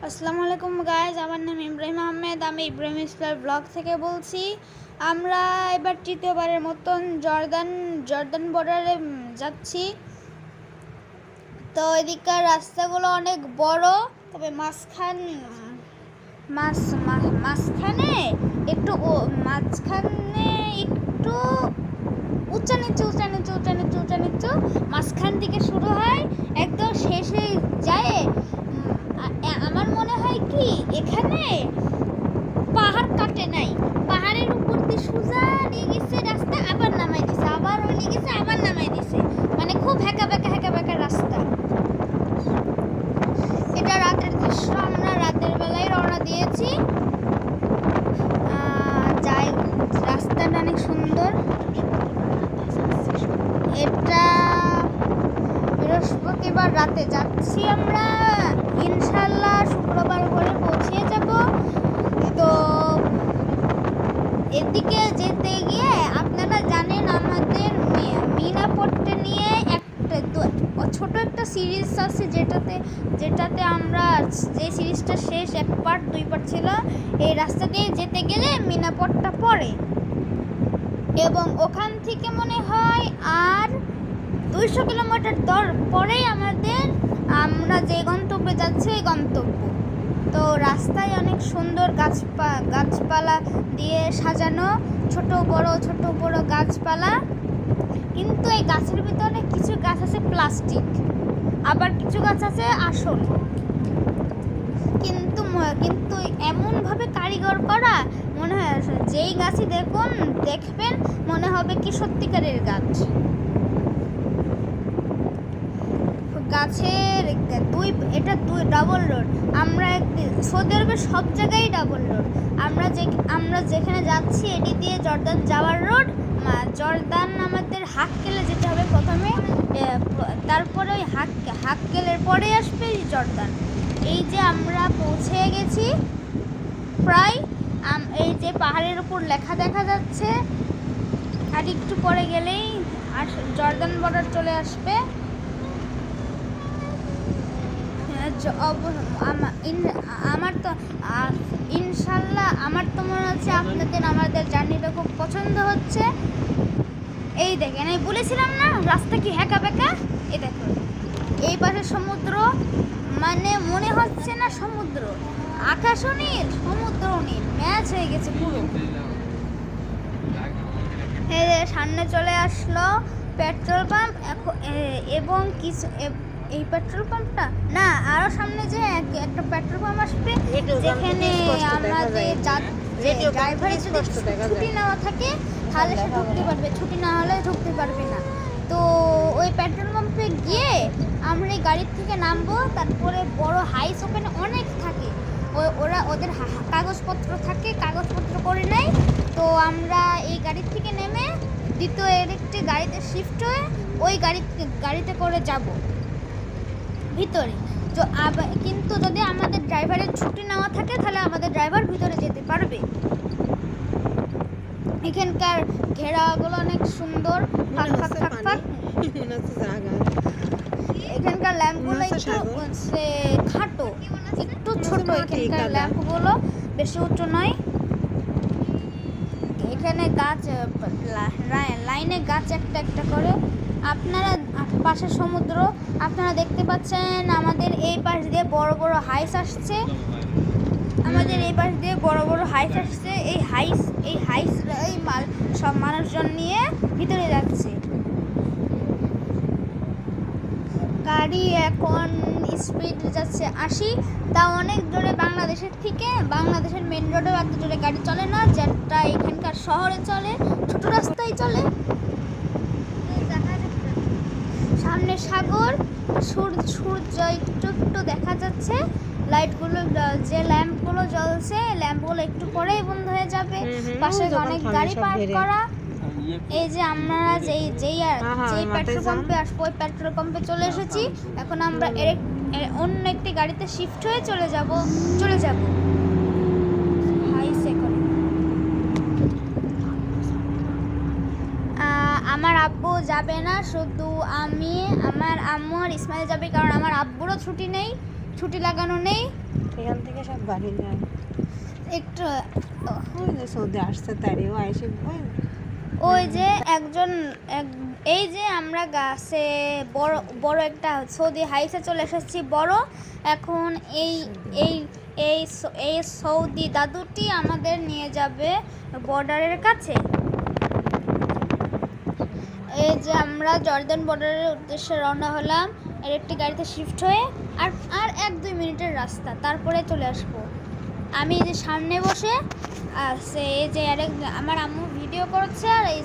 আসসালামু আলাইকুম গাইজ, আমার নাম ইব্রাহিম আহমেদ। আমি ইব্রাহিম স্টার ব্লগ থেকে বলছি। আমরা এবার তৃতীয়বারের মতন জর্দান বর্ডারে যাচ্ছি। তো এদিককার রাস্তাগুলো অনেক বড়, তবে মাঝখানে একটু উঁচা নিচু মাঝখান থেকে শুরু হয়, একদম শেষে যায়। আমার মনে হয় কি এখানে পাহাড় কাটে নাই, পাহাড়ের উপর দিয়ে সোজা নিয়ে গেছে রাস্তা, আবার নামাই দিছে, আবার ওই নিয়ে গেছে, আবার নামাই দিছে, মানে খুব হ্যাঁকা ব্যাকা রাস্তা। এটা রাতের দৃশ্য। আমরা রাতের বেলায় রওনা দিয়েছি। যাই, রাস্তাটা অনেক সুন্দর। এটা বৃহস্পতিবার রাতে যাচ্ছি আমরা, ইনশাল্লাহ শুক্রবার করে পৌঁছে যাব। তো এদিকে যেতে গিয়ে আপনারা জানেন আমাদের মিনাপট্টে নিয়ে ছোট একটা সিরিজ আছে, যেটাতে আমরা যে সিরিজটা শেষ 1 পার্ট 2 পার্ট ছিল। এই রাস্তা দিয়ে যেতে গেলে মিনাপট্টা পড়ে, এবং ওখান থেকে মনে হয় আর 200 কিলোমিটার পরেই আমরা যে গন্তব্যে যাচ্ছি ওই গন্তব্য। তো রাস্তায় অনেক সুন্দর গাছপালা দিয়ে সাজানো, ছোট বড় গাছপালা। কিন্তু এই গাছের ভিতরে কিছু গাছ আছে প্লাস্টিক, আবার কিছু গাছ আছে আসল। কিন্তু এমনভাবে কারিগর করা, মনে হয় যেই গাছই দেখবেন মনে হবে কি সত্যিকারের গাছ। গাছের এটা ডাবল রোড। আমরা সৌদি আরবের সব জায়গায় ডাবল রোড। আমরা যেখানে যাচ্ছি এটি দিয়ে জর্দান যাওয়ার রোড। জর্দান আমাদের হাক্কেলে যেতে হবে প্রথমে, তারপরে ওই হাক্কেলের পরে আসবে জর্দান। এই যে আমরা পৌঁছে গেছি প্রায়। এই যে পাহাড়ের উপর লেখা দেখা যাচ্ছে, আর একটু পরে গেলেই জর্দান বর্ডার চলে আসবে। আমার তো ইনশাল্লাহ আমার তো মনে হচ্ছে আমাদের জার্নিটা খুব পছন্দ হচ্ছে। এই দেখেন, এই বলেছিলাম না রাস্তা কি হ্যাঁকা ব্যাকা। এই দেখুন, এই পাশে সমুদ্র, মানে মনে হচ্ছে না সমুদ্র, আকাশও নীল সমুদ্রও নীল, ম্যাচ হয়ে গেছে পুরো। সামনে চলে আসলো পেট্রোল পাম্প, এবং কিছু এই পেট্রোল পাম্পটা না, আরো সামনে যে একটা পেট্রোল পাম্প আসবে, যেখানে আমাদের ড্রাইভারের যদি ছুটি নেওয়া থাকে তাহলে সে ঢুকতে পারবে, ছুটি না হলে ঢুকতে পারবে না। তো ওই পেট্রোল পাম্পে গিয়ে আমরা এই গাড়ির থেকে নামবো। তারপরে বড় হাইস ওখানে অনেক থাকে, ওদের কাগজপত্র থাকে, কাগজপত্র করে নেয়। তো আমরা এই গাড়ির থেকে নেমে দ্বিতীয় একটি গাড়িতে শিফট হয়ে ওই গাড়িতে করে যাব ভিতরে। কিন্তু যদি আমাদের ড্রাইভারের ছুটি নেওয়া থাকে তাহলে আমাদের ড্রাইভার ভিতরে যেতে পারবে। এখানকার ঘেরাগুলো অনেক সুন্দর, এখানকার ল্যাম্পগুলো একটু খাটো, একটু ছোট। এখানকার ল্যাম্পগুলো বেশি উঁচু নয়। এখানে গাছ লাইনে গাছ একটা করে। আপনারা পাশে সমুদ্র আপনারা দেখতে পাচ্ছেন। আমাদের এই পাশ দিয়ে বড় বড় হাইস আসছে, এই সব মানুষজন নিয়ে ভিতরে যাচ্ছে। গাড়ি এখন স্পিড যাচ্ছে 80, তা অনেক জোরে। বাংলাদেশের মেন রোডেও এত জোরে গাড়ি চলে না, যেটা এখানকার শহরে চলে, ছোট রাস্তায় চলে। সামনে সাগর, সূর্য একটু দেখা যাচ্ছে। লাইটগুলো, যে ল্যাম্পগুলো জ্বলছে, ল্যাম্পগুলো একটু পরেই বন্ধ হয়ে যাবে। পাশে অনেক গাড়ি পার্ক করা। এই যে আমরা যেই পেট্রোল পাম্পে আসবো ওই পেট্রোল পাম্পে চলে এসেছি। এখন আমরা অন্য একটি গাড়িতে শিফট হয়ে চলে যাব। আমার আব্বু যাবে না, শুধু আমি, আমার আম্মু আর ইসমাইল যাবে, কারণ আমার আব্বুরও ছুটি লাগানো নেই। সেখান থেকে সব বাড়ি যায়। একটু ওই যে সৌদি আসছে তারিও আইসে ওই যে একজন এই যে আমরা গাছে বড় বড় একটা সৌদি হাইসে চলে এসেছি বড়। এখন এই এই এই এই সৌদি দাদুটি আমাদের নিয়ে যাবে বর্ডারের কাছে। এই যে আমরা জর্দান বর্ডারের উদ্দেশ্যে রওনা হলাম এর একটি গাড়িতে শিফট হয়ে। আর আর 1-2 মিনিটের রাস্তা, তারপরে চলে আসবো। আমি এই যে সামনে বসে আছে, এই যে আরেক আমার আম্মু ভিডিও করছে, আর এই